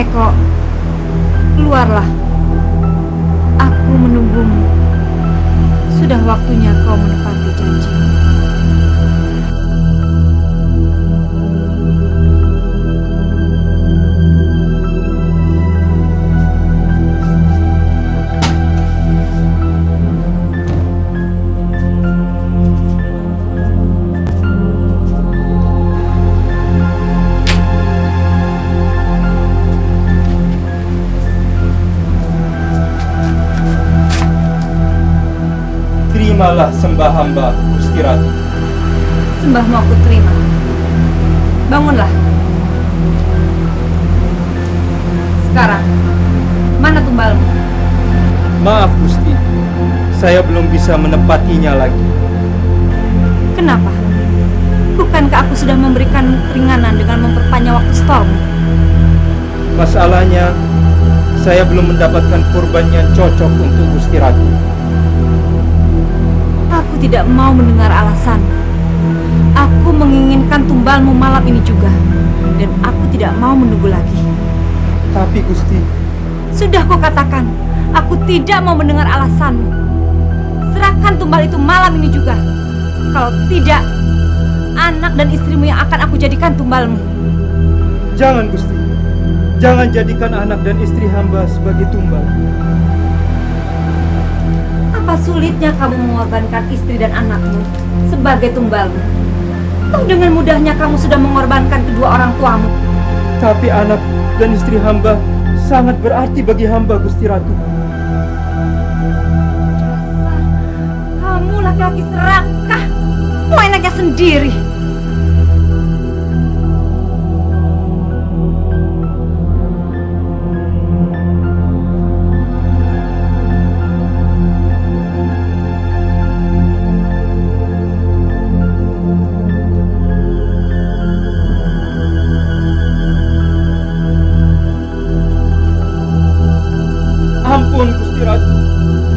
Eko, keluarlah. Aku menunggumu. Sudah waktunya kau menepati janji. Terimalah sembah hamba, Gusti Ratu. Sembahmu aku terima. Bangunlah. Sekarang, mana tumbalmu? Maaf, Gusti. Saya belum bisa menepatinya lagi. Kenapa? Bukankah aku sudah memberikan keringanan dengan memperpanjang waktu setormu? Masalahnya, saya belum mendapatkan kurban yang cocok untuk Gusti Ratu. Aku tidak mau mendengar alasan. Aku menginginkan tumbalmu malam ini juga. Dan aku tidak mau menunggu lagi. Tapi Gusti... Sudah kau katakan, aku tidak mau mendengar alasanmu. Serahkan tumbal itu malam ini juga. Kalau tidak, anak dan istrimu yang akan aku jadikan tumbalmu. Jangan, Gusti. Jangan jadikan anak dan istri hamba sebagai tumbal. Apa sulitnya kamu mengorbankan istri dan anakmu sebagai tumbalmu? Toh dengan mudahnya kamu sudah mengorbankan kedua orang tuamu. Tapi anak dan istri hamba sangat berarti bagi hamba, Gusti Ratu. Dasar, kamu laki-laki serakah. Mau enaknya sendiri. Ampun, Gusti Ratu.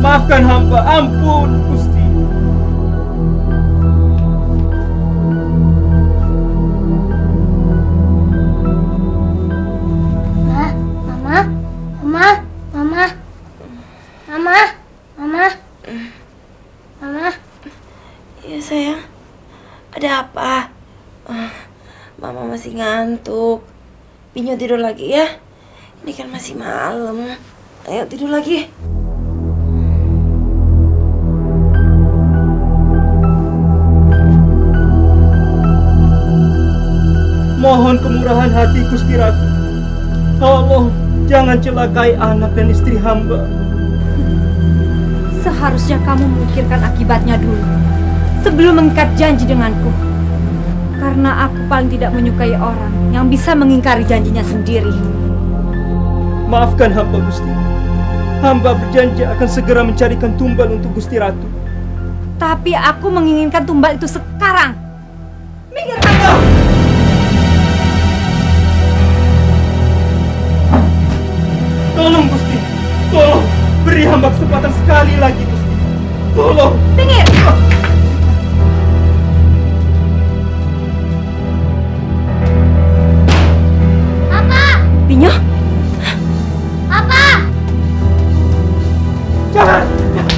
Maafkan hamba. Ampun, Gusti. Mama, Mama, Mama, Mama, Mama, Mama. Iya sayang, ada apa? Mama masih ngantuk. Pinyo tidur lagi ya. Ini kan masih malam. Ayo tidur lagi. Mohon kemurahan hati, Gusti Ratu. Tolong jangan celakai anak dan istri hamba. Seharusnya kamu memikirkan akibatnya dulu sebelum mengikat janji denganku. Karena aku paling tidak menyukai orang yang bisa mengingkari janjinya sendiri. Maafkan hamba, Gusti. Hamba berjanji akan segera mencarikan tumbal untuk Gusti Ratu. Tapi aku menginginkan tumbal itu sekarang. Minggir kamu! Tolong, Gusti. Tolong. Beri hamba kesempatan sekali lagi, Gusti. Tolong. Minggir! Papa, Pinyo? Papa. Jangan.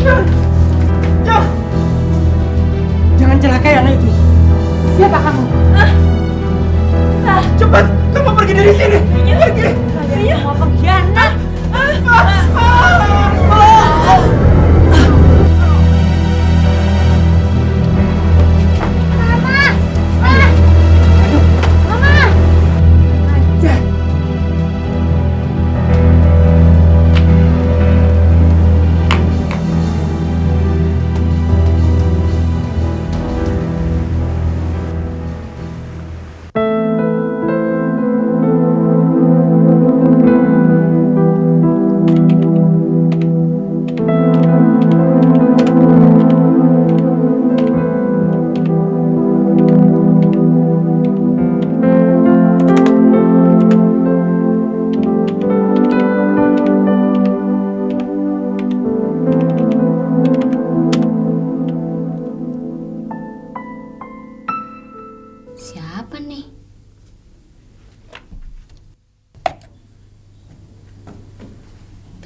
Jangan. Jangan. Jangan celakai anak itu. Siapa kamu? Cepat, kamu pergi dari sini. Pergi. Kalian semua pengkhianat! Mama, Mama.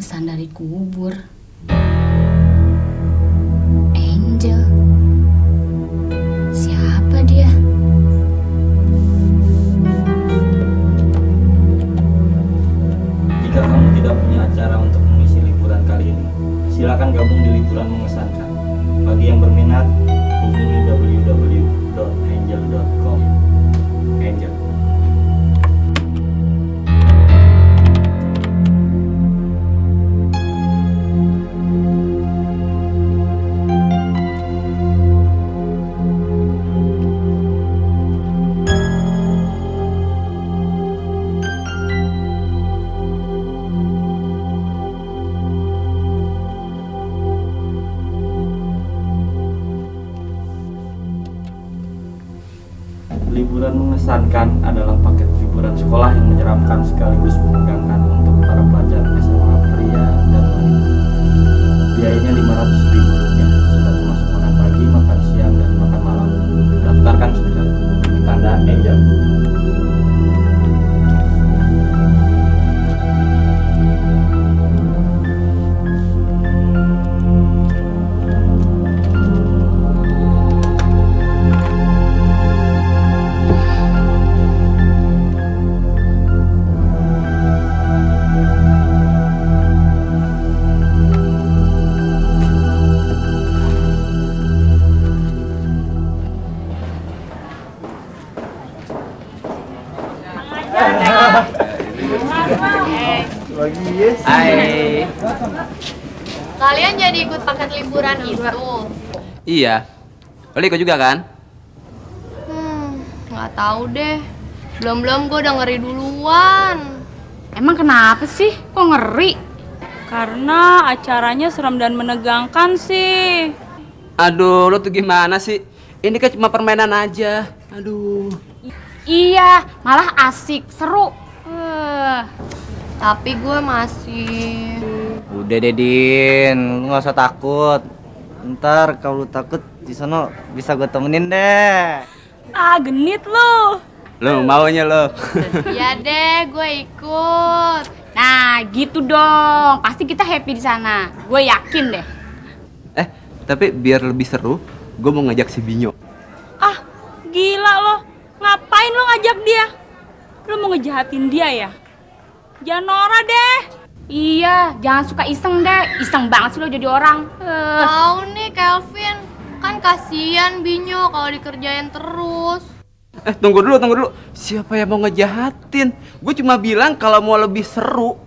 pesan dari kubur. Angel. Siapa dia? Jika kamu tidak punya acara untuk mengisi liburan kali ini, silakan gabung di liburan mengesankan. Bagi yang berminat, hubungi www.angel.com. Angel. Liburan mengesankan adalah paket liburan sekolah yang menyeramkan sekaligus menegangkan untuk para pelajar SMA pria dan wanita. Biayanya Rp500.000, sudah termasuk makan pagi, makan siang, dan makan malam. Daftarkan segera. Tanda Angel. Hai. Kalian jadi ikut paket liburan itu? Iya. Lo ikut juga kan? Nggak tahu deh. Belum gue udah ngeri duluan. Emang kenapa sih? Kok ngeri? Karena acaranya serem dan menegangkan sih. Aduh, lo tuh gimana sih? Ini kan cuma permainan aja. Aduh. Iya, malah asik, seru. Tapi gue masih... Udah deh Din, lu gak usah takut. Ntar kalau lu takut di sana bisa gue temenin deh. Ah, genit lu. Lo maunya lo. Ya deh, gue ikut. Nah, gitu dong. Pasti kita happy di sana. Gue yakin deh. Tapi biar lebih seru, gue mau ngajak si Binyo. Ah, gila lo. Ngapain lo ngajak dia? Lo mau ngejahatin dia ya? Jangan norak deh. Iya, jangan suka iseng deh. Iseng banget sih lo jadi orang. Tahu nih Kelvin, kan kasihan Binyo kalau dikerjain terus. Tunggu dulu. Siapa yang mau ngejahatin? Gue cuma bilang kalau mau lebih seru.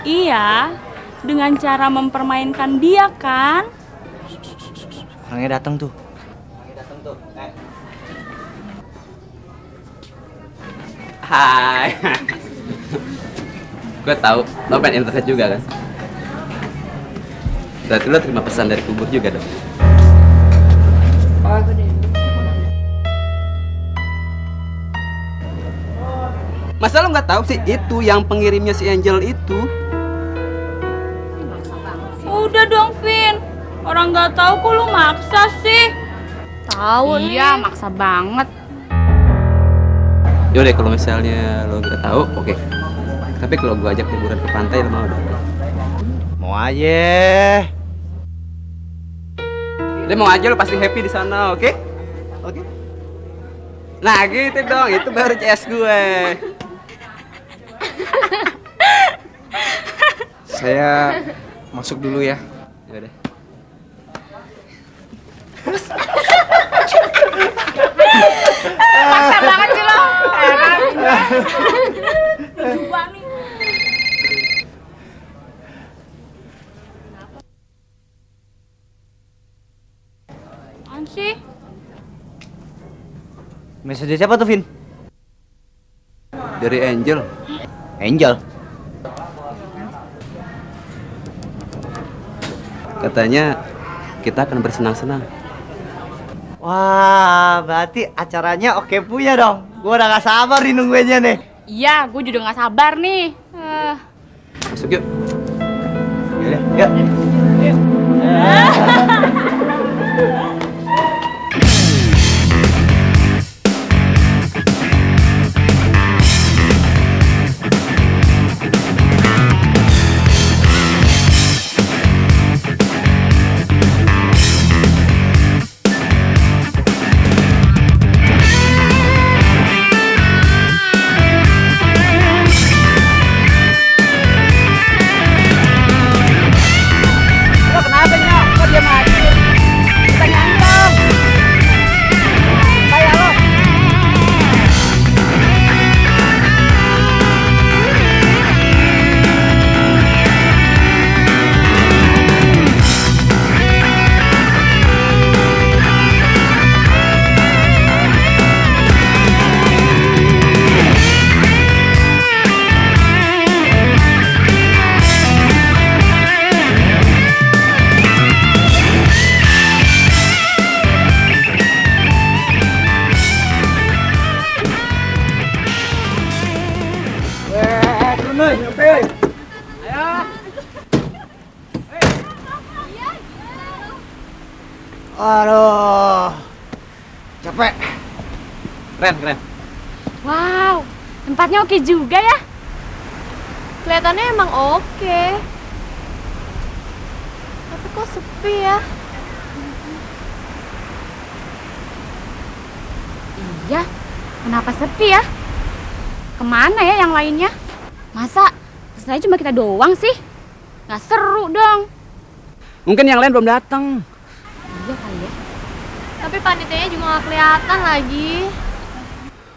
Iya, dengan cara mempermainkan dia kan? Orangnya datang tuh. Hai. Gue tahu lo pengen internet juga kan? Berarti lo terima pesan dari kubur juga dong? Masa lo nggak tahu sih itu yang pengirimnya si Angel itu? Udah dong, Vin. Orang nggak tahu kok lu maksa sih. Tahu nih. Iya, maksa banget. Yaudah kalau misalnya lo nggak tahu, oke. Tapi kalau gue ajak liburan ke pantai lo mau dong? Mau aja. Lo mau aja, lo pasti happy di sana, oke? Oke. Nah gitu dong, itu baru CS gue. Saya masuk dulu ya. Yaudah. Maksa banget sih lo. Coba nih. Apaan sih? Message siapa tuh, Vin? Dari Angel. Angel. Katanya kita akan bersenang-senang. Wah, berarti acaranya oke punya dong. Gua udah gak sabar nih nungguinnya nih. Iya, gue juga nggak sabar nih. Masuk yuk. Yaudah, yuk. Aduh, capek. Keren. Wow, tempatnya oke juga ya. Kelihatannya emang oke. Tapi kok sepi ya? Iya, kenapa sepi ya? Kemana ya yang lainnya? Masa saya cuma kita doang sih? Nggak seru dong. Mungkin yang lain belum datang. Iya kali ya. Tapi panitianya juga nggak kelihatan lagi.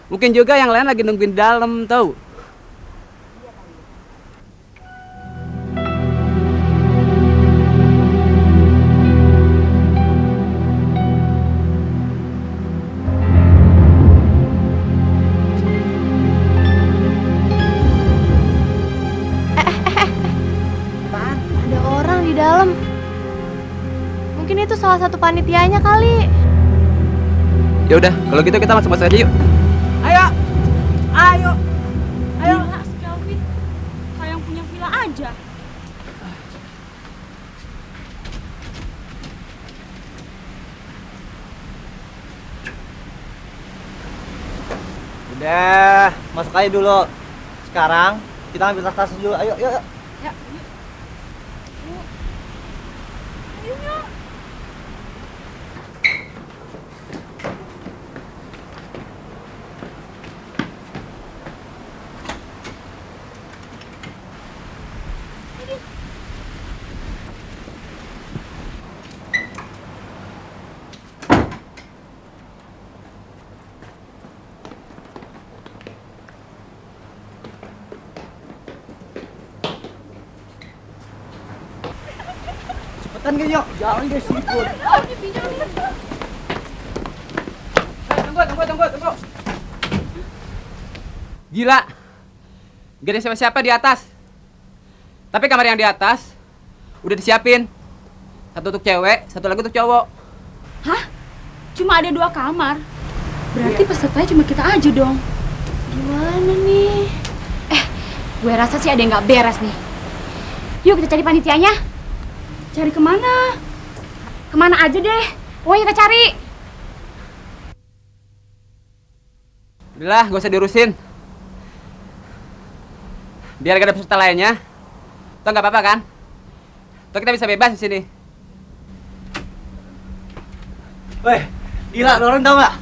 Mungkin juga yang lain lagi nungguin di dalam, tau? Ada orang di dalam. Mungkin itu salah satu panitianya kali. Ya udah, kalau gitu kita masuk-masuk aja yuk. Ayo. Gila si Kelvin, kayak yang punya villa aja. Udah, masuk aja dulu. Sekarang kita ambil tas dulu. Ayo, yuk. Cepetan kan yuk, jangan guys siput. Tunggu. Gila. Gak ada siapa-siapa di atas. Tapi kamar yang di atas udah disiapin. Satu untuk cewek, satu lagi untuk cowok. Hah? Cuma ada 2 kamar? Berarti pesertanya cuma kita aja dong. Gimana nih? Gue rasa sih ada yang nggak beres nih. Yuk kita cari panitianya. Cari kemana? Kemana aja deh. Pokoknya kita cari. Udahlah, gak usah diurusin. Biar gak ada peserta lainnya. Toh nggak apa-apa kan? Toh kita bisa bebas di sini. Weh, gila lo orang tau gak?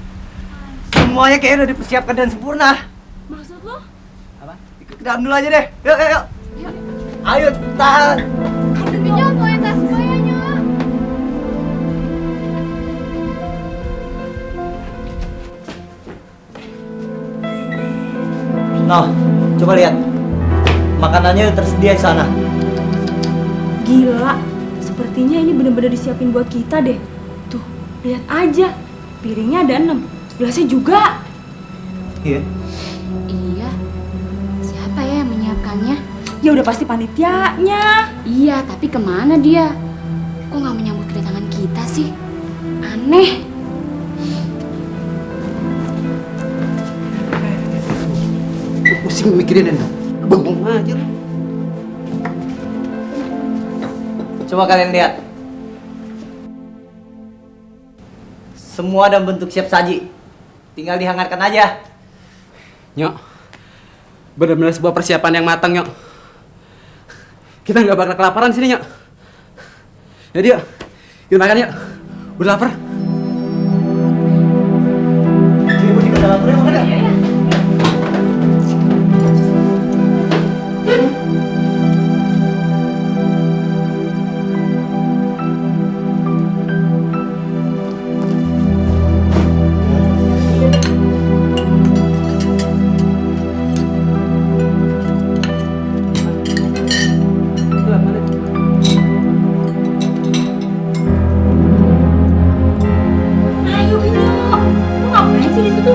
Semuanya kayaknya udah dipersiapkan dan sempurna. Maksud lo? Apa? Ikut ke dalam dulu aja deh. Yuk. Ayo cepetan. Binyo, bawain tas semuanya. Noh, coba lihat. Makanannya udah tersedia di sana. Gila, sepertinya ini benar-benar disiapin buat kita deh. Tuh, lihat aja. Piringnya ada 6, gelasnya juga. Iya. Iya. Siapa ya yang menyiapkannya? Ya udah pasti panitianya. Iya, tapi kemana dia? Kok nggak menyambut kedatangan kita sih? Aneh. Pusing mikirin dan bengong aja lu. Coba kalian lihat. Semua dalam bentuk siap saji. Tinggal dihangatkan aja. Nyok, benar-benar sebuah persiapan yang matang, Nyok. Kita nggak bakal kelaparan di sini, Nyok. Jadi yuk, kita makan yuk. Udah lapar. Ibu juga udah lapar ya, makan ya? Ayo Binyo, lu ngapain sih di situ?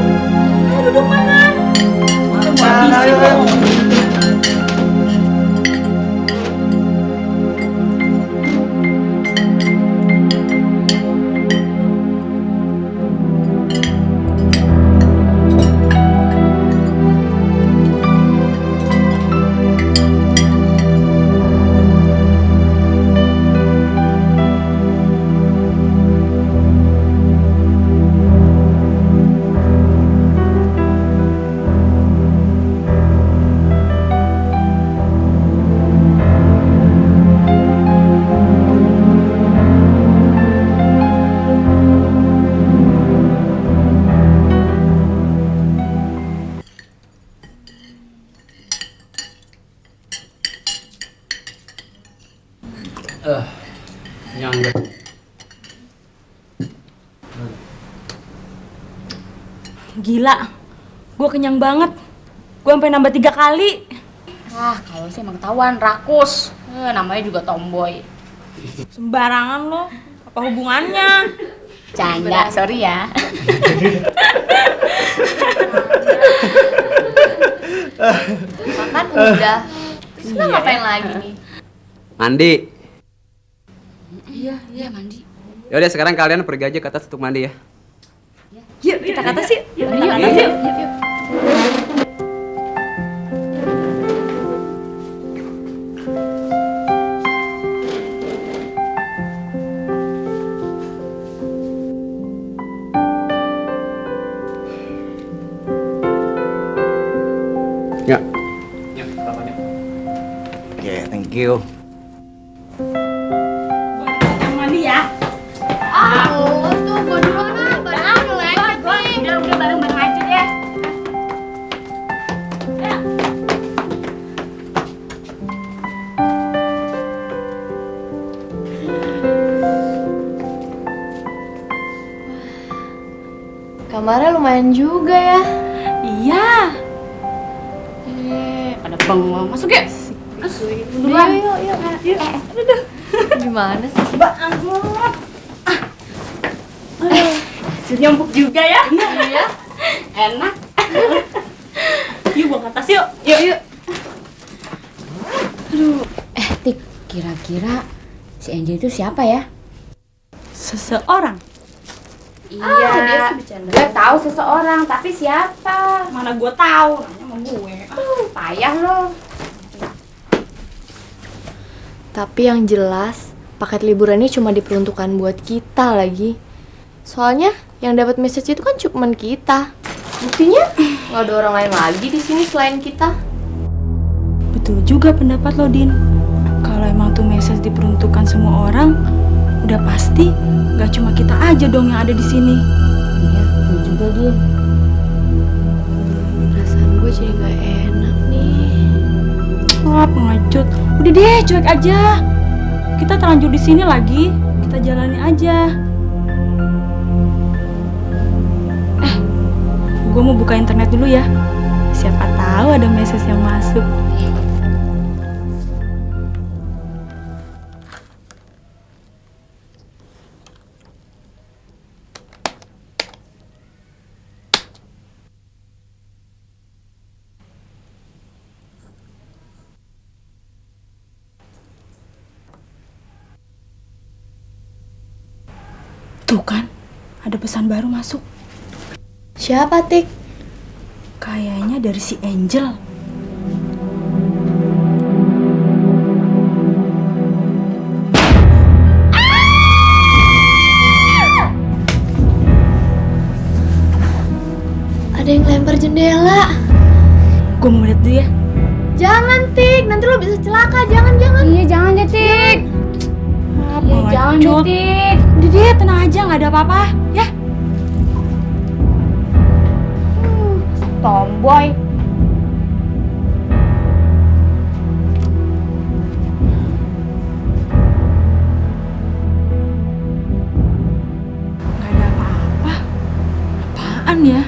Nyangga. Gila, gue kenyang banget. Gue sampai nambah 3 kali. Wah, kalau sih emang ketahuan rakus. Namanya juga tomboy. Sembarangan lo, apa hubungannya? Canda, sorry ya. Makan udah. Terus lo ngapain lagi nih? Mandi. Iya, mandi. Yaudah sekarang kalian pergi aja ke atas untuk mandi ya. Yuk, kita ke atas yuk. Yuk, yuk. Ya. Ya, sarapannya. Oke, thank you. Yang mandi ya. Oh, tuh gue duluan ah. Badan aku lengket nih. Udah bareng-bareng aja deh. Kamarnya lumayan juga ya. Iya. Pada bengong. Masuk ya. Terus duluan. Yuk. Gimana sih? Hasilnya empuk juga ya. Iya. Enak. Yuk, bawa ke atas yuk. Yuk. Tik, kira-kira si Angel itu siapa ya? Seseorang. Iya, dia sih bercanda. gue tahu seseorang, tapi siapa? Mana gue tahu, nanya sama gue. Payah lo. Tapi yang jelas, paket liburan ini cuma diperuntukkan buat kita lagi. Soalnya yang dapat message itu kan cuma kita. Buktinya nggak ada orang lain lagi di sini selain kita. Betul juga pendapat lo, Din. Kalau emang tuh message diperuntukkan semua orang, udah pasti nggak cuma kita aja dong yang ada di sini. Iya, betul juga dia. Perasaan gue jadi nggak enak nih. Wah, pengecut. Udah deh, cuek aja. Kita terlanjur di sini lagi. Kita jalani aja. Gue mau buka internet dulu ya. Siapa tahu ada message yang masuk. Tuh kan, ada pesan baru masuk. Siapa, Tik? Kayaknya dari si Angel. Ada yang lempar jendela. Gue mau lihat dulu ya. Jangan, Tik. Nanti lo bisa celaka. Jangan. Iya, jangan deh, Tik. Iya, jangan deh, pengecut. Tik. Udah deh, tenang aja, nggak ada apa-apa. Ya. Tomboy. Nggak ada apa-apa. Apaan ya?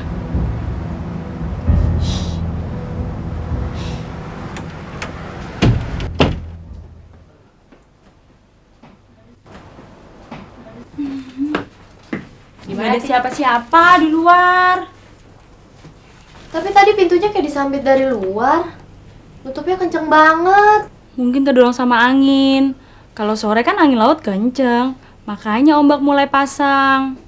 Gimana ada siapa-siapa di luar? Tapi tadi pintunya kayak disambit dari luar. Tutupnya kenceng banget. Mungkin terdorong sama angin. Kalau sore kan angin laut kenceng, makanya ombak mulai pasang.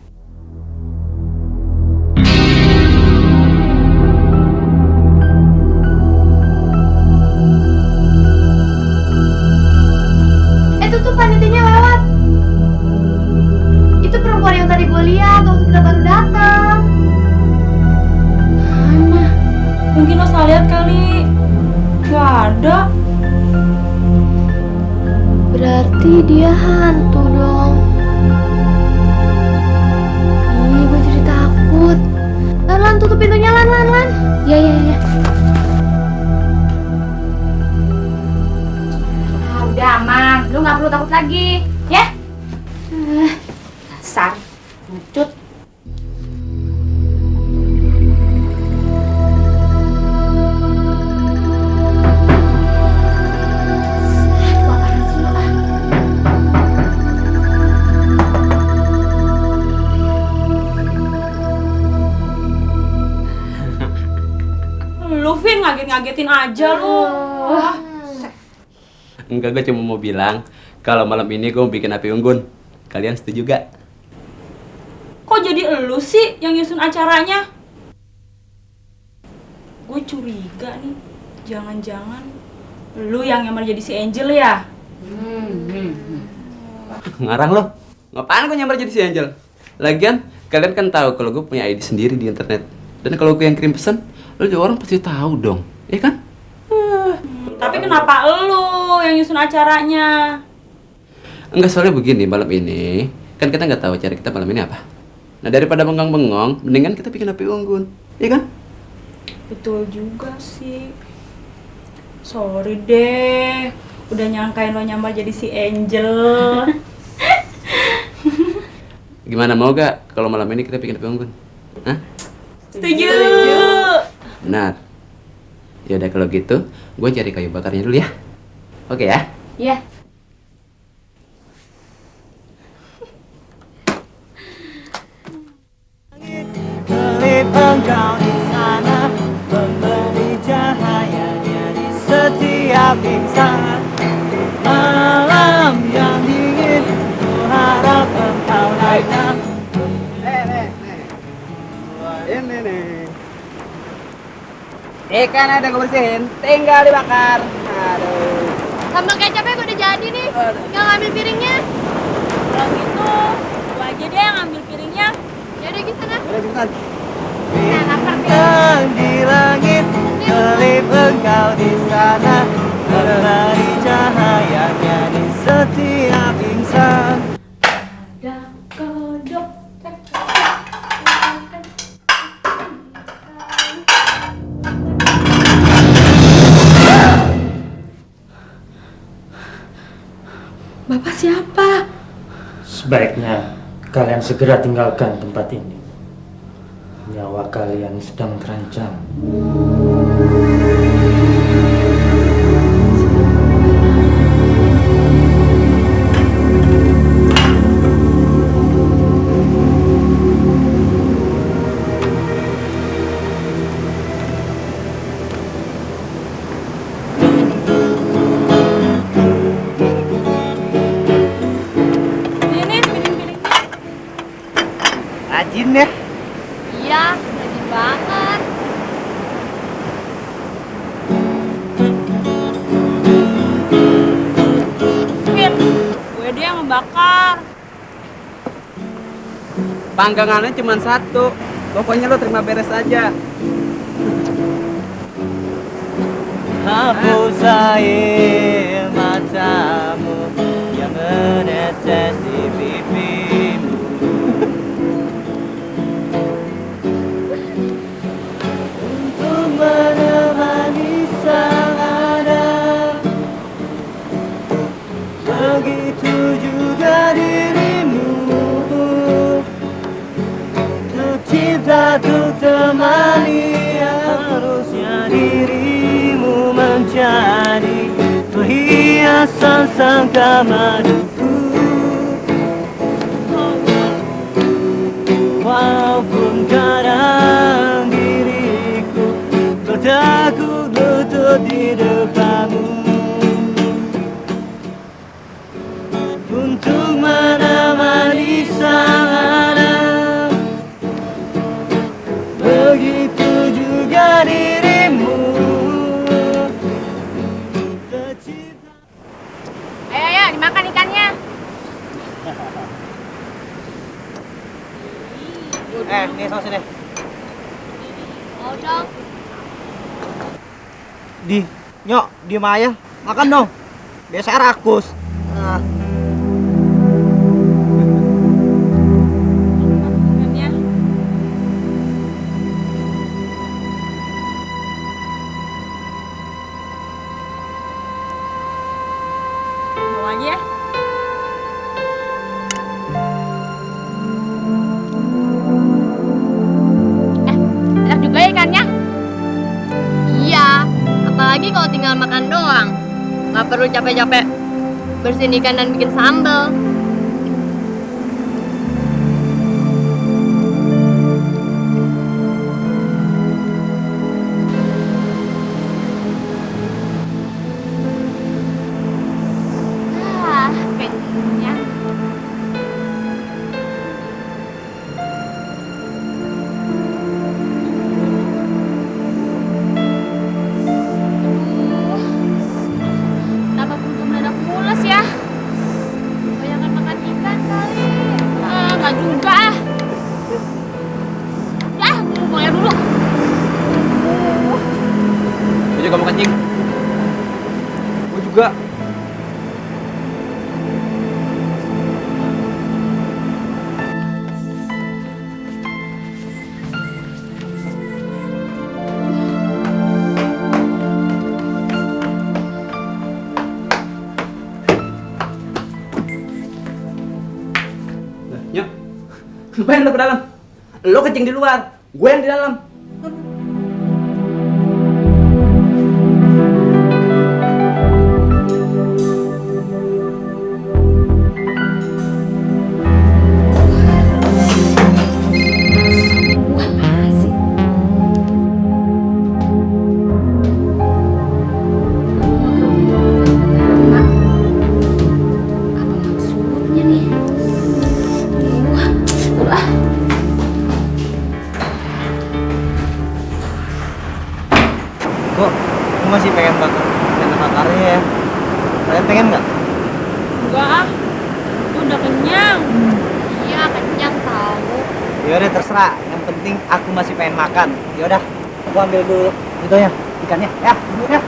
Itu tuh panitianya lewat. Itu perempuan yang tadi gue lihat waktu kita baru datang. Mana? Mungkin lo salah lihat kali. Gak ada. Berarti dia hantu dong. Ih, gue jadi takut. Lan, tutup pintunya, Lan. Iya. Udah aman. Lu Lu nggak perlu takut lagi, ya? Dasar, ngecut. Aduh, apaan sih lu, ah? Lu Vin ngagetin aja lu. Wah, Enggak, gue cuma mau bilang kalau malam ini gue mau bikin api unggun. Kalian setuju gak? kok jadi elu sih yang nyusun acaranya? Gue curiga nih, jangan-jangan lu yang nyamar jadi si Angel ya? Ngarang lo. Ngapain gue nyamar jadi si Angel? Lagian kalian kan tahu kalau gue punya ID sendiri di internet. Dan kalau gue yang kirim pesan, lo juga orang pasti tahu dong, iya kan? Tapi kenapa lu yang nyusun acaranya? Enggak, soalnya begini, malam ini kan kita nggak tahu acara kita malam ini apa. Nah, daripada bengong-bengong, mendingan kita bikin api unggun, iya kan? Betul juga sih. Sorry deh, udah nyangkain lo nyamar jadi si Angel. Gimana, mau gak kalau malam ini kita bikin api unggun? Hah? Setuju. Benar. Ya udah kalau gitu, gue cari kayu bakarnya dulu ya. Oke ya? Iya. Kelip engkau di sana, memberi cahayanya di setiap insan. Malam yang dingin, ku harap engkau datang. Ini nih. Ikan ada gue bersihin, tinggal dibakar. Aduh. Sambal kecapnya udah jadi nih. Tinggal ngambil piringnya. Kalau gitu, lu aja deh yang ambil piringnya. Yaudah di sana. Udah cepetan. Nah, lapar nih. Bintang di langit, kelip engkau di sana, memberi cahayanya di setiap insan. Ada kodok. Bapak siapa? Sebaiknya kalian segera tinggalkan tempat ini. Nyawa kalian sedang terancam. Ini piring-piringnya. Rajin ya. Iya, rajin banget. Vin, gue dia yang ngebakar. Panggangannya cuma satu. Pokoknya lo terima beres aja. Hapus air matamu yang menetes di pipimu. Untuk menemani sang Adam, begitu juga dirimu. Tercipta untuk temani, harusnya dirimu menjadi perhiasan sang kamaduku. Walaupun kadang diriku bertekuk lutut di depanmu, untuk menemani sang anak, begitu juga dirimu. Tercipta. Ayo, dimakan ikannya. Nih sama sini. Mau dong. Nyok, diem aja. Makan dong. Biasa rakus. Nah. Ikannya. lagi ya. Enak juga ya ikannya. Iya, apalagi kalau tinggal makan doang. Nggak perlu capek-capek bersihin ikan dan bikin sambal. Kenyang. Kenapa perut mendadak mules ya? Kebanyakan makan ikan kali. Nggak juga ah. Ya, mau bayar dulu. Gue juga mau kencing. Gue juga. Nyok, ngapain lo ke dalam? Lo kencing di luar, gue yang di dalam. Kok aku masih pengen makan ikan makarnya ya? Kalian pengen nggak? Enggak ah. Udah kenyang. Iya, kenyang tahu. Yaudah terserah. Yang penting aku masih pengen makan. Yaudah, aku ambil dulu itu ya ikannya. Ya, dulu ya.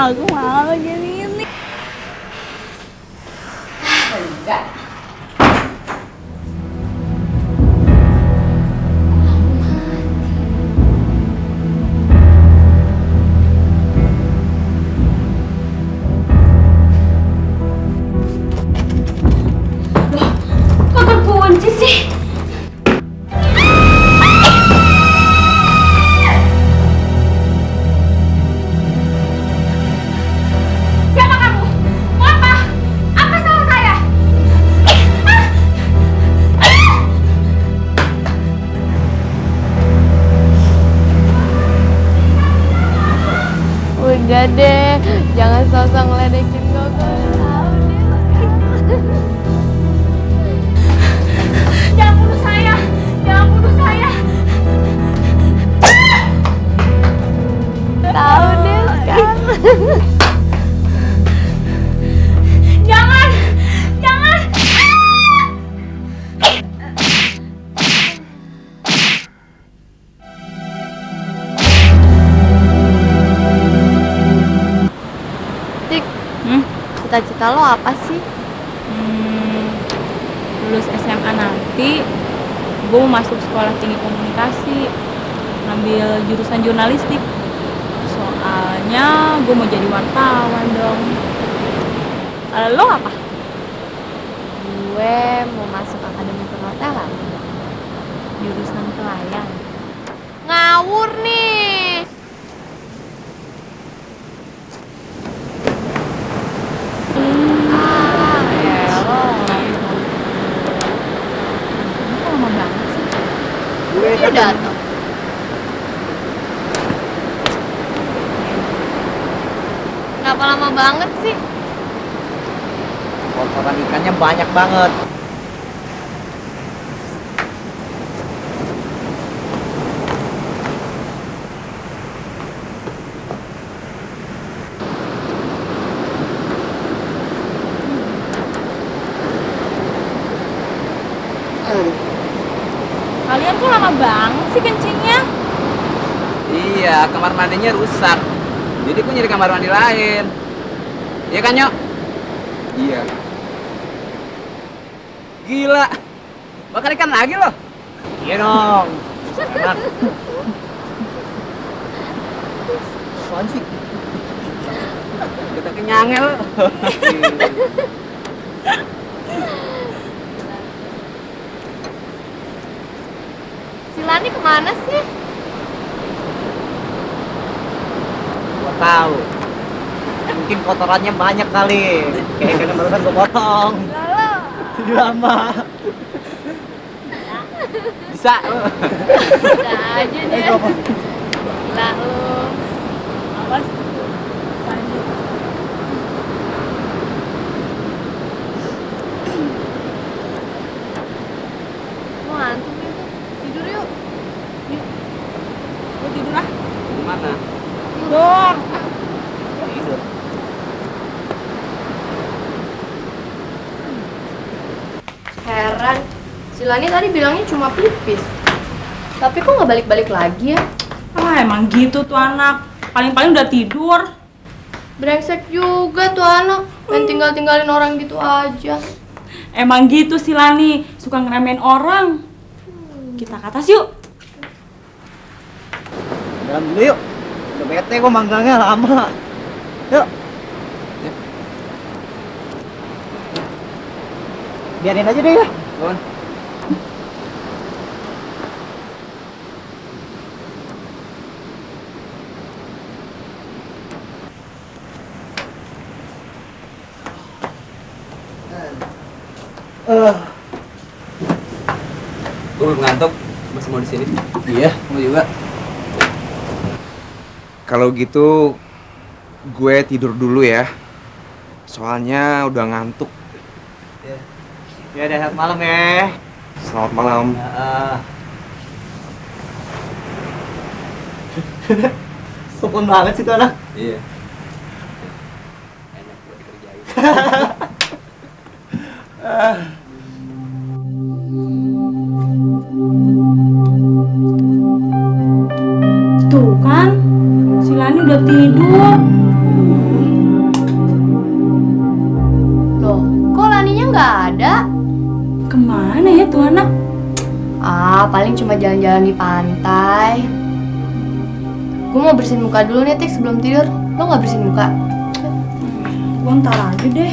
Aku malah gini ini. Kok terkunci sih? Siapa kamu? Mau apa? Apa salah saya? Udah deh, jangan sosok ngeledekin Gogo. Tahu deh. Jangan bunuh saya! Jangan bunuh saya! Tahu deh sekarang. Jangan! Jangan! Tik, cita-cita lo apa sih? Lulus SMA nanti gue mau masuk sekolah tinggi komunikasi, ngambil jurusan jurnalistik. Soalnya gue mau jadi wartawan dong. Kalau lo apa? Gue mau masuk akademi perhotelan. Jurusan pelayan. Ngawur nih. Ya lo. Kok lama banget sih? Dia datang. Kenapa lama banget sih? Kotoran ikannya banyak banget. Kalian kok lama banget sih kencingnya? Iya, kamar mandinya rusak. Jadi gue nyari kamar mandi lain. Iya kan, Nyok? Iya. Gila. Bakal ikan lagi loh. Iya dong. Enak. Apaan sih? Kita kenyangnya lo. Si Lani kemana sih? Gua tahu. Mungkin kotorannya banyak kali. Kayak ikan yang barusan gua potong. Jadi lama. Bisa lo. Udah aja deh. Gila lu. Awas. Mau ngantuk nih tuh. Tidur yuk. Lu tidur ah. Gimana? Tidur. Tidur. Heran, si Lani tadi bilangnya cuma pipis. Tapi kok nggak balik-balik lagi ya? Ah, emang gitu tuh anak. Paling-paling udah tidur. Brengsek juga tuh anak, main tinggal-tinggalin orang gitu aja. Emang gitu si Lani, suka ngeremehin orang. Kita ke atas yuk. Jalan dulu yuk. Udah bete gua manggangnya lama. Yuk. Biarin aja deh ya. Bon. Gue belum ngantuk, masih mau di sini. Iya, mau juga. Kalau gitu gue tidur dulu ya. Soalnya udah ngantuk. Ya udah selamat malam ya. Selamat malam. Sopan banget sih tuh anak. Iya. Enak buat dikerjain. Tuh kan, si Lani udah tidur. Loh, kok Laninya nggak ada? Kemana ya tuh anak? Ah, paling cuma jalan-jalan di pantai. Gue mau bersihin muka dulu nih, Tik, sebelum tidur. Lo nggak bersihin muka? Gua ntar aja deh.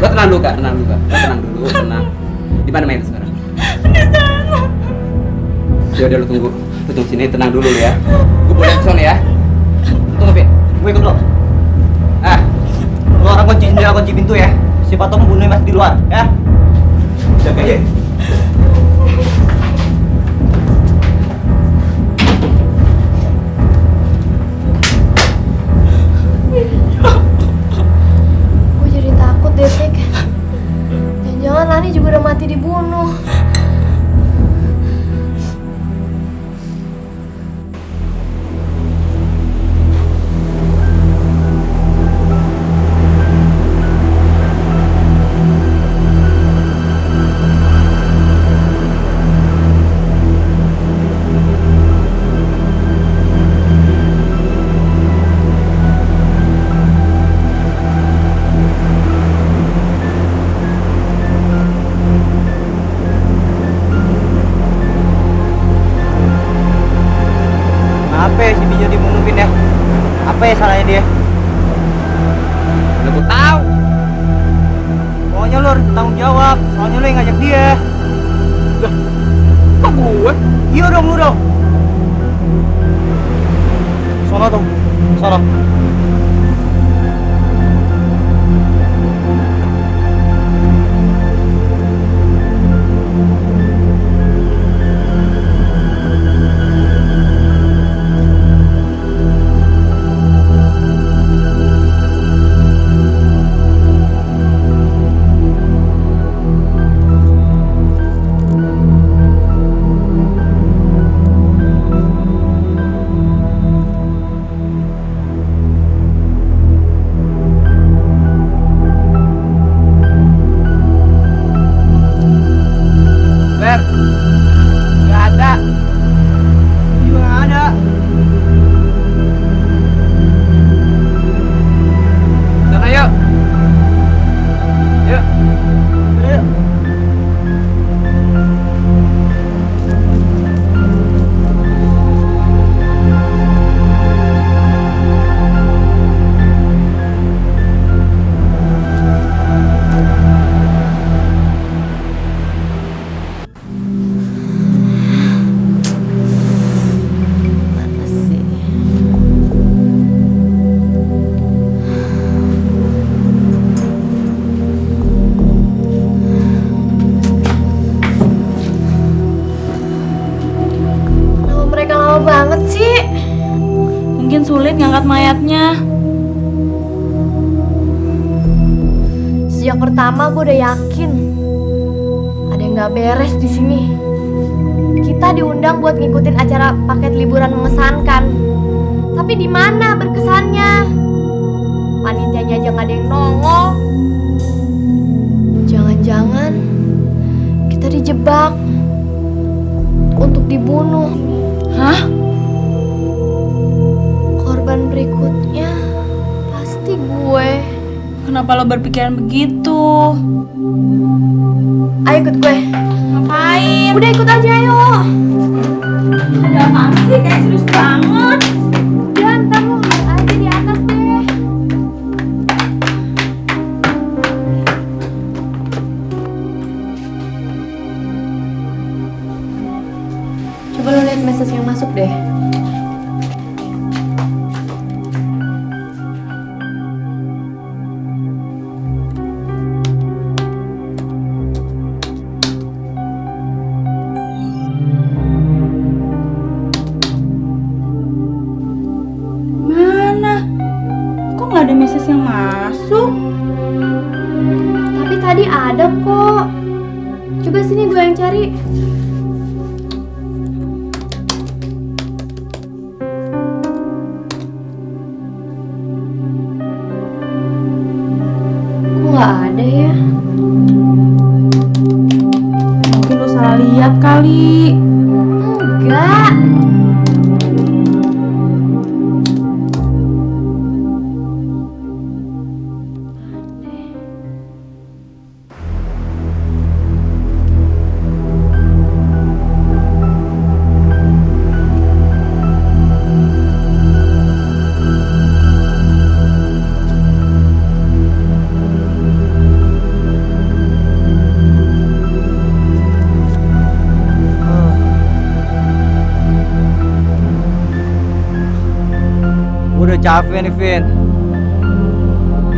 Lo tenang dulu kak, tenang dulu kak. Lo tenang dulu, tenang. Di mana main sekarang? Di sana. Ya udah, lo tunggu sini, tenang dulu ya. Gue boleh kesana ya. Tunggu, Fit. Gue ikut lo. Lo orang kunci jendela, kunci pintu ya. Siapa tahu pembunuhnya masih di luar, ya. Jaga aja. Gue jadi takut deh, Tik. Jangan-jangan Lani juga udah mati dibunuh. Apa ya si Binyo dibunuh, Vin ya? Apa ya salahnya dia? Udah gue tahu. Pokoknya lo harus tanggung jawab, soalnya lo yang ngajak dia. Kok gue? Iya dong, lu dong. Sono dong, sono. Ber, nggak ada. Juga nggak ada. Sana yuk. Yuk. Ayo. Mana sih? Kenapa mereka lama banget sih? Mungkin sulit ngangkat mayatnya. Sejak pertama gue udah yakin ada yang nggak beres di sini. Kita diundang buat ngikutin acara paket liburan mengesankan. Tapi di mana berkesannya? Panitianya aja nggak ada yang nongol. Jangan-jangan kita dijebak untuk dibunuh. Hah? Korban berikutnya pasti gue. Kenapa lo berpikiran begitu? Ayo ikut gue. Ngapain? Udah ikut aja ayo. Ada apaan sih? Kayak serius banget. Udah ntar lo lihat aja di atas deh. Coba lo lihat message yang masuk deh. Mana? Kok nggak ada message yang masuk? Tapi tadi ada kok. Coba sini gue yang cari. Kok nggak ada ya? Mungkin lo salah lihat kali. Enggak. capek nih, Vin.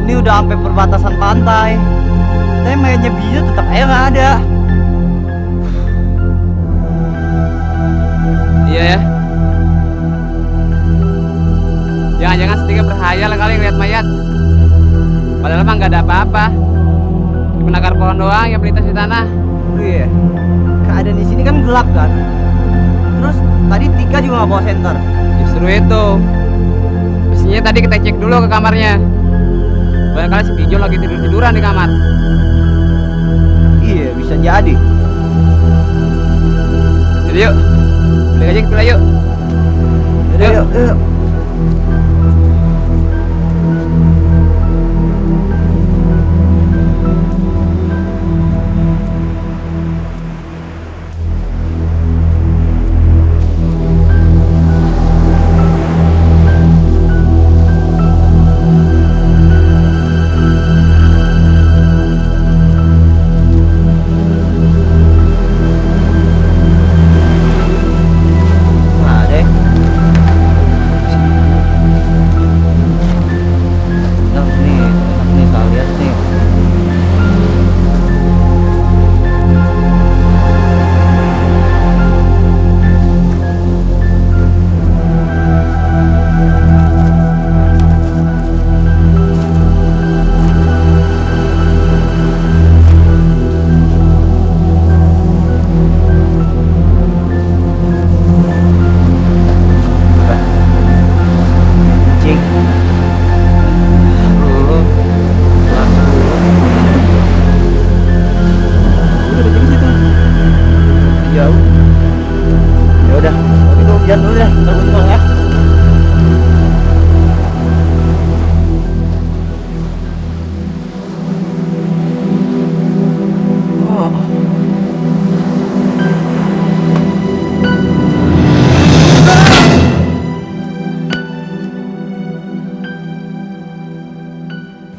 Ini udah sampai perbatasan pantai. Tapi mainnya Binyo tetap aja nggak ada. Iya ya. Jangan-jangan Setika berhayal kali ngeliat mayat. Padahal emang nggak ada apa-apa. Cuma akar pohon doang yang melintas di tanah. Iya. Keadaan di sini kan gelap kan. Terus tadi Tika juga nggak bawa senter. Justru itu. Mestinya tadi kita cek dulu ke kamarnya. Barangkali si Binyo lagi tidur-tiduran di kamar. Iya, bisa jadi. Jadi yuk, balik aja kita yuk. Yuk.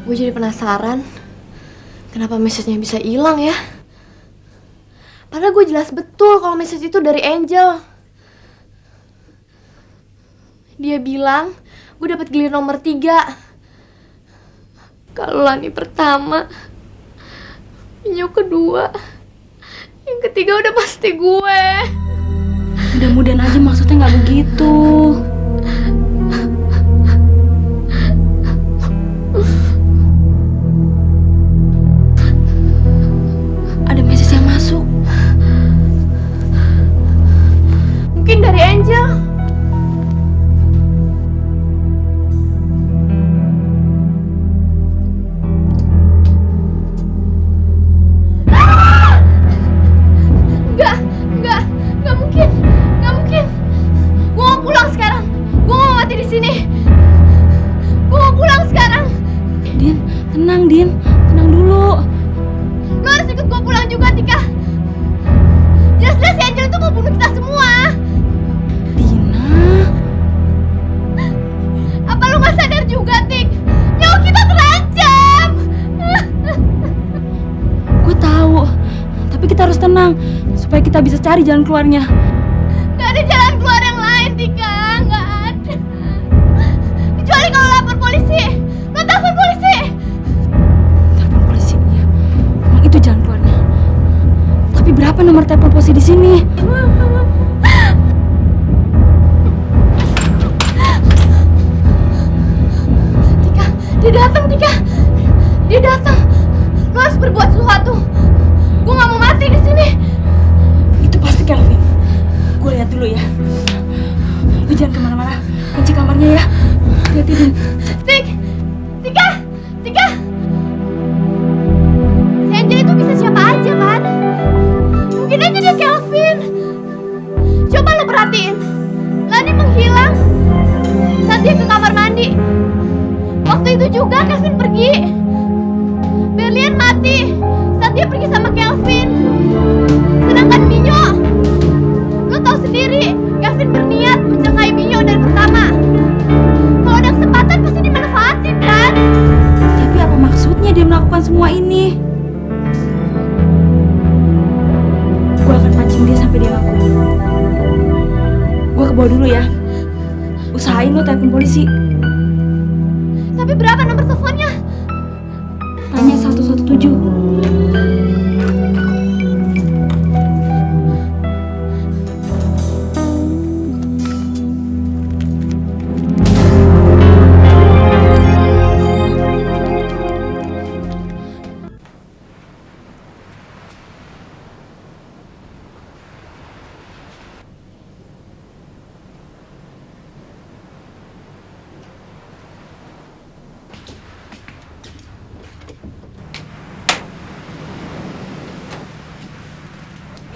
Gue jadi penasaran, kenapa message-nya bisa hilang ya? Padahal gue jelas betul kalau message itu dari Angel. Dia bilang gue dapat gilir nomor 3. Kalau Lani pertama, Binyo kedua, yang ketiga udah pasti gue. Mudah-mudahan aja maksudnya nggak begitu. Ada message yang masuk. Mungkin dari Angel. Nggak mungkin. Gue mau pulang sekarang. Gue mau mati di sini. Gue mau pulang sekarang. Din, tenang dulu. Lo harus ikut gue pulang juga, Tika. Jelas-jelas si Angel itu mau bunuh kita semua. Dina. Apa lo gak sadar juga, Tik? Nyawa kita terancam. Gue tahu, tapi kita harus tenang supaya kita bisa cari jalan keluarnya. Gak ada jalan keluar yang lain, Tika. Gak ada. Kecuali kalau lapor polisi. Lo telepon polisi. Telepon polisi, ya. Emang itu jalan keluarnya. Tapi berapa nomor telepon polisi di sini? Tika, dia datang, Tika. Dia datang. Lo harus berbuat sesuatu. Gue gak mau mati di sini. Itu pasti Kelvin. Gue lihat dulu ya. Lu jangan kemana-mana. Kunci kamarnya ya. Hati-hati, Din. Tika. Si Angel itu bisa siapa aja kan? Mungkin aja dia Kelvin. Coba lo perhatiin. Lani menghilang saat dia ke kamar mandi. Waktu itu juga Kelvin pergi. Berlian mati saat dia pergi sama Kelvin. Sedangkan Binyo, lo tahu sendiri, Kelvin berniat mencekai Binyo dari pertama. Kalau ada kesempatan pasti dimanfaatin kan? Tapi apa maksudnya dia melakukan semua ini? Gue akan pancing dia sampai dia ngaku. Gue ke bawah dulu ya. Usahain lo telepon polisi. Tapi berapa nomor teleponnya? Tanya 117.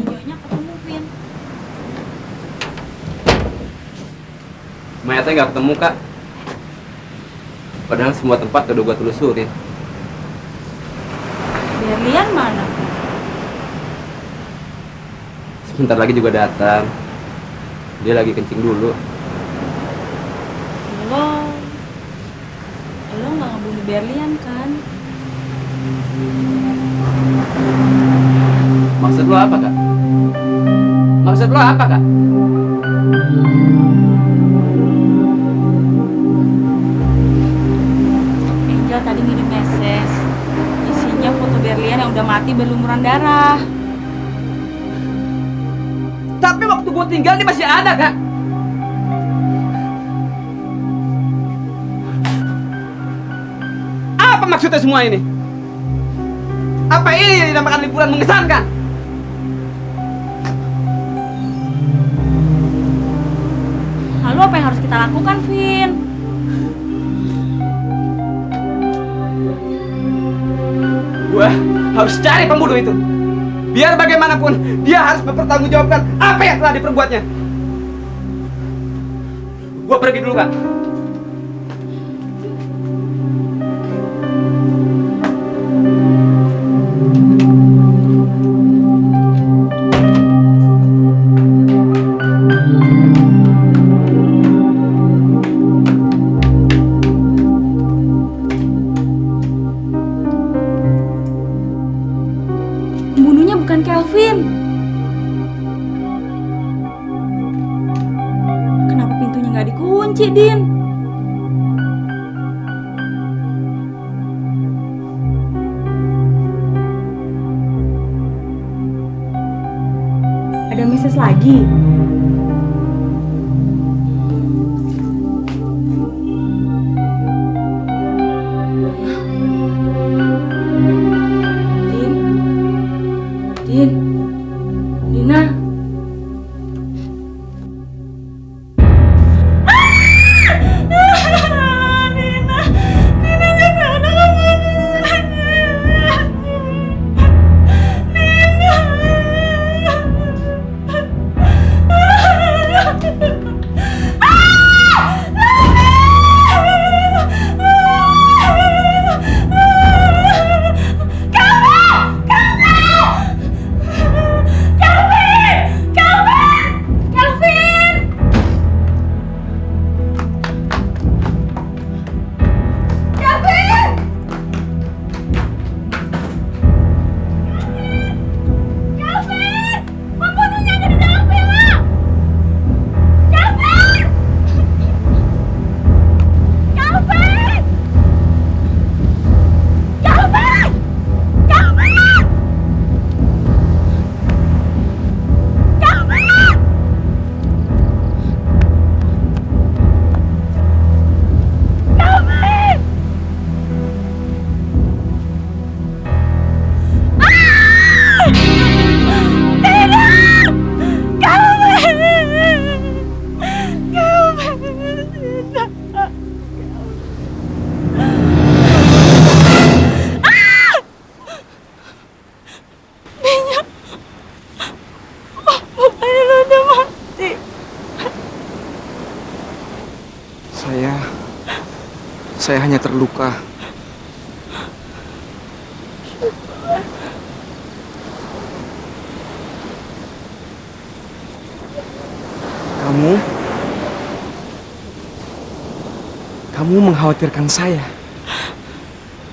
Videonya ketemu, Vin. Mayatnya nggak ketemu, Kak. Padahal semua tempat udah gua telusurin. Berlian mana? Sebentar lagi juga datang. Dia lagi kencing dulu. Lo nggak ngebunuh Berlian kan? Maksud lo apa, Kak? Maksud lo apa, Kak? Angel tadi ngirim message. Isinya foto Berlian yang udah mati berlumuran darah. Tapi waktu gua tinggal dia masih ada, Kak. Apa maksudnya semua ini? Apa ini yang dinamakan liburan mengesankan? Lalu apa yang harus kita lakukan, Vin? Gua harus cari pembunuh itu. Biar bagaimanapun dia harus mempertanggungjawabkan apa yang telah diperbuatnya. Gua pergi dulu, Kak. Pembunuhnya bukan Kelvin. Kenapa pintunya nggak dikunci, Din? Ada message lagi. Din, Din, Dina. Saya hanya terluka. Kamu mengkhawatirkan saya.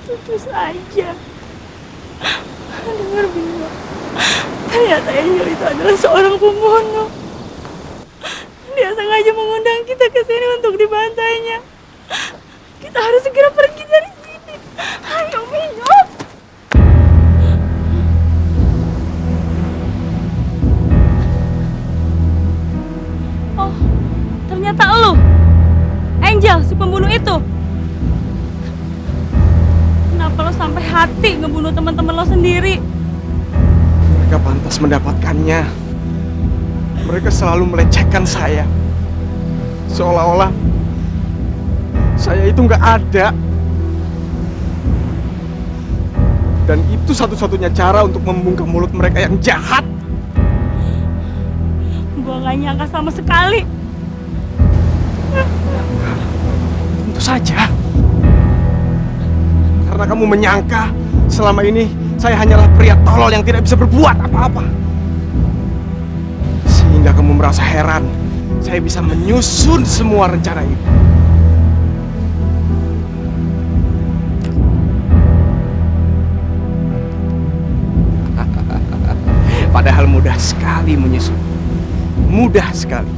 Tentu saja. Dengar, Bima. Ternyata Angel itu adalah seorang pembunuh. Dia sengaja mengundang kita ke sini untuk dibantainya. Kita harus segera pergi dari sini. Ayo, Minyo. Oh, ternyata lo, Angel, si pembunuh itu. Kenapa lo sampai hati ngebunuh teman-teman lo sendiri? Mereka pantas mendapatkannya. Mereka selalu melecehkan saya. Seolah-olah saya itu nggak ada. Dan itu satu-satunya cara untuk membungkam mulut mereka yang jahat. Gua gak nyangka sama sekali. Tentu saja. Karena kamu menyangka selama ini saya hanyalah pria tolol yang tidak bisa berbuat apa-apa. Sehingga kamu merasa heran saya bisa menyusun semua rencana itu. Padahal mudah sekali menyusun. Mudah sekali.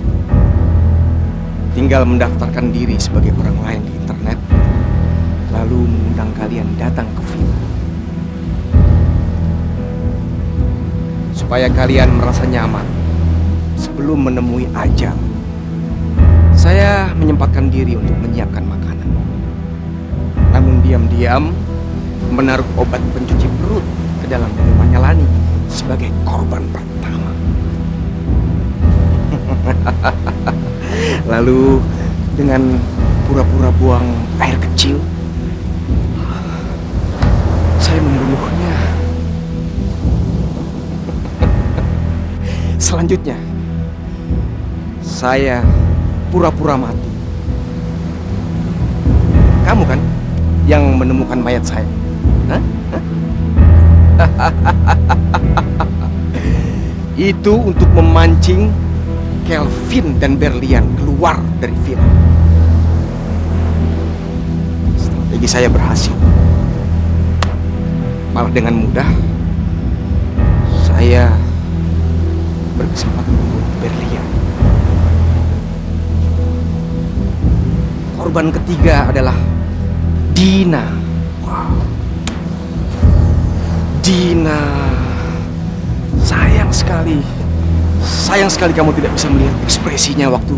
Tinggal mendaftarkan diri sebagai orang lain di internet, lalu mengundang kalian datang ke villa. Supaya kalian merasa nyaman sebelum menemui ajal. Saya menyempatkan diri untuk menyiapkan makanan. Namun diam-diam menaruh obat pencuci perut ke dalam minumannya Lani sebagai korban pertama. Lalu dengan pura-pura buang air kecil, saya membunuhnya. Selanjutnya, saya pura-pura mati. Kamu kan yang menemukan mayat saya? Hah? Itu untuk memancing Kelvin dan Berlian keluar dari villa. Strategi saya berhasil. Malah dengan mudah saya berkesempatan membunuh Berlian. Korban ketiga adalah Dina. Wow. Dina, sayang sekali kamu tidak bisa melihat ekspresinya waktu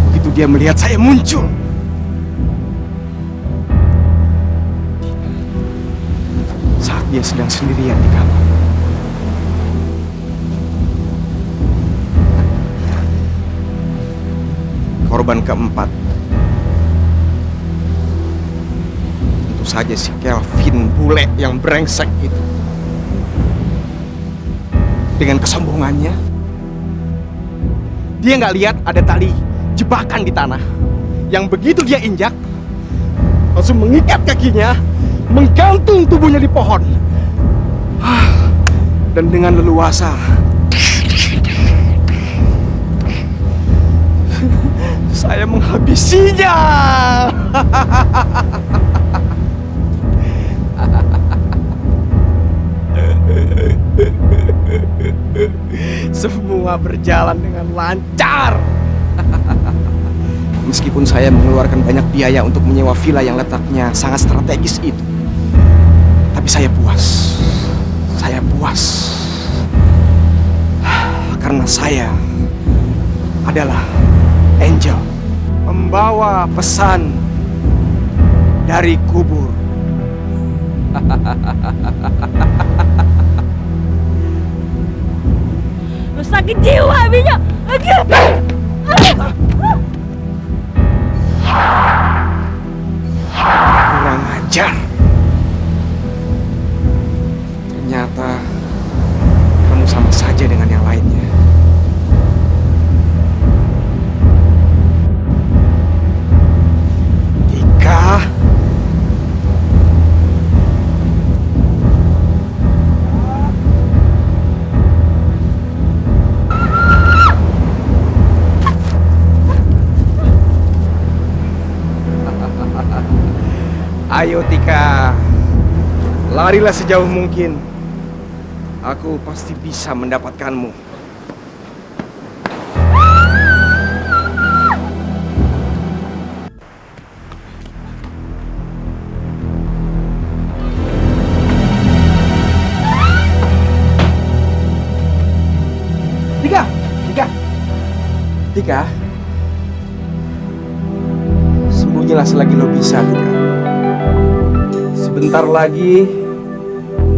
begitu dia melihat saya muncul. Saat dia sedang sendirian di kamar. Korban keempat, tentu saja si Kelvin bule yang brengsek itu. Dengan kesombongannya, dia nggak lihat ada tali jebakan di tanah yang begitu dia injak, langsung mengikat kakinya, menggantung tubuhnya di pohon, dan dengan leluasa saya menghabisinya. Semua berjalan dengan lancar. Meskipun saya mengeluarkan banyak biaya untuk menyewa villa yang letaknya sangat strategis itu, tapi saya puas. Saya puas. Karena saya adalah Angel, membawa pesan dari kubur. Lo sakit jiwa, Minyo. Kurang ajar. Ternyata kamu sama saja dengan yang lainnya. Tika. Ayo Tika, larilah sejauh mungkin. Aku pasti bisa mendapatkanmu. Tika, sembunyilah selagi lo bisa, Tika. Sebentar lagi,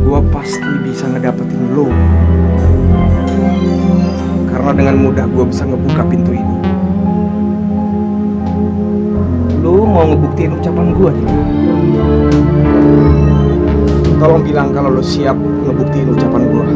gua pasti bisa ngedapetin lo. Karena dengan mudah gua bisa ngebuka pintu ini. Lo mau ngebuktiin ucapan gua, Tika? Tolong bilang kalau lo siap ngebuktiin ucapan gua.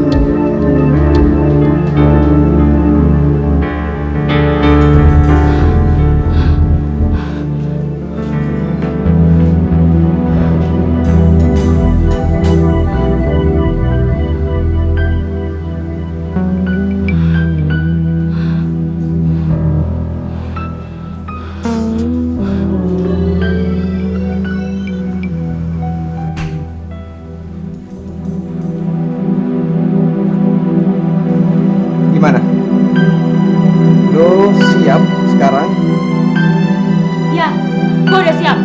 Gimana? Lo siap sekarang? Ya, gue udah siap.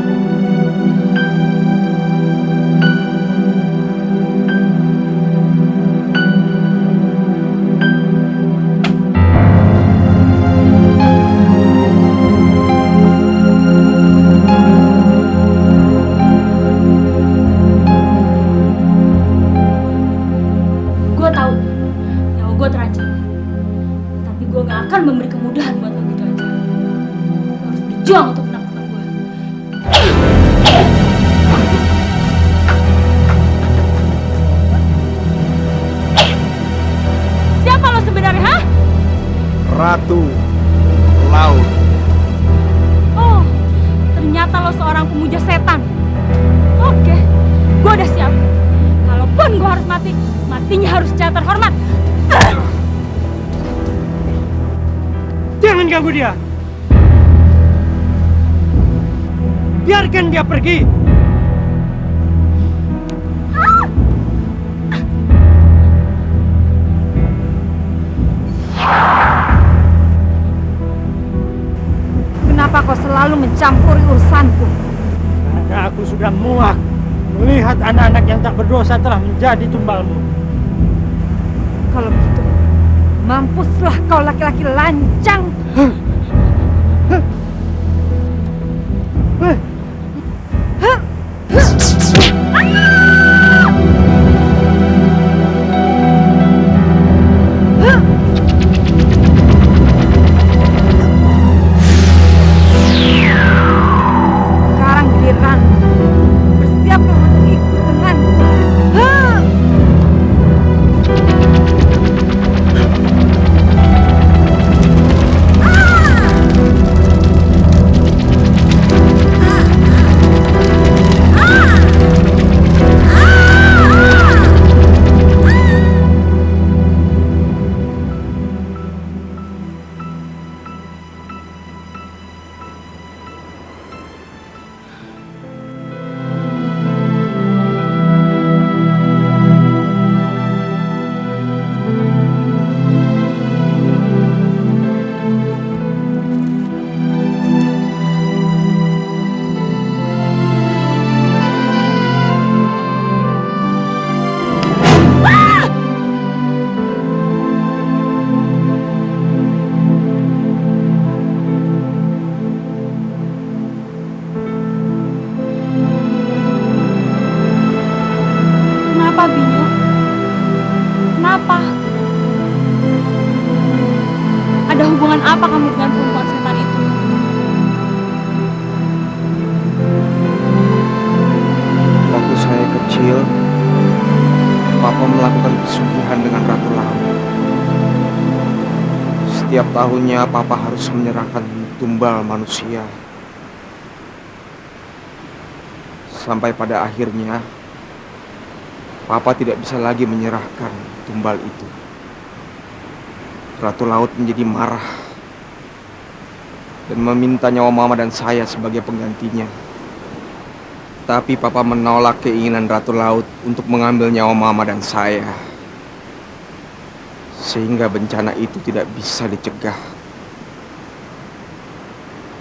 Gue tahu nyawa gue terancam, tapi gue gak akan memberi kemudahan buat lo gitu aja. Lo harus berjuang untuk menaklukkan gue. Siapa lo sebenarnya, ha? Ratu Laut. Oh, ternyata lo seorang pemuja setan. Oke, gue udah siap. Kalaupun gue harus mati, matinya harus secara terhormat. Jangan ganggu dia. Biarkan dia pergi. Kenapa kau selalu mencampuri urusanku? Karena aku sudah muak melihat anak-anak yang tak berdosa telah menjadi tumbalmu. Kalau begitu, mampuslah kau laki-laki lancang. Sekarang giliran, bersiaplah untuk ikut denganku. Kenapa, Binyo? Kenapa? Ada hubungan apa kamu dengan perempuan setan itu? Waktu saya kecil, Papa melakukan pesugihan dengan Ratu Laut. Setiap tahunnya Papa harus menyerahkan tumbal manusia. Sampai pada akhirnya, Papa tidak bisa lagi menyerahkan tumbal itu. Ratu Laut menjadi marah dan meminta nyawa Mama dan saya sebagai penggantinya. Tapi Papa menolak keinginan Ratu Laut untuk mengambil nyawa Mama dan saya. Sehingga bencana itu tidak bisa dicegah.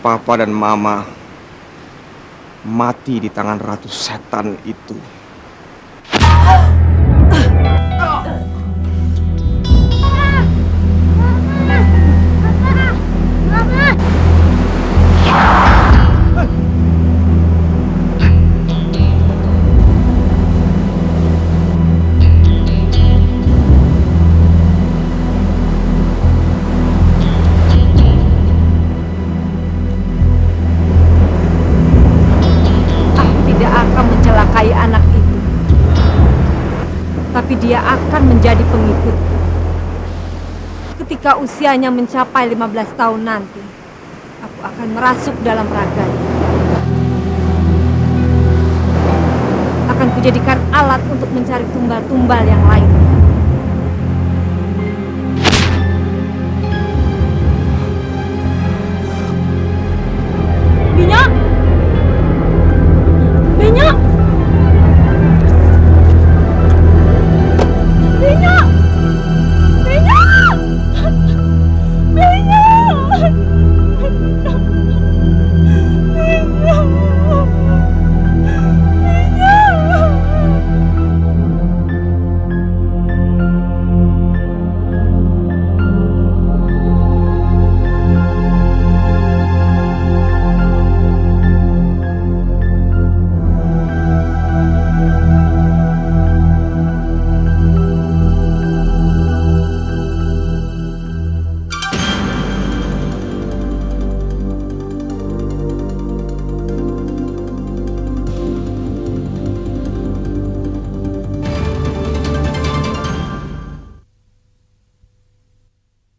Papa dan Mama mati di tangan Ratu Setan itu. dia akan menjadi pengikutku. Ketika usianya mencapai 15 tahun nanti, aku akan merasuk dalam raganya. Akan kujadikan alat untuk mencari tumbal-tumbal yang lain.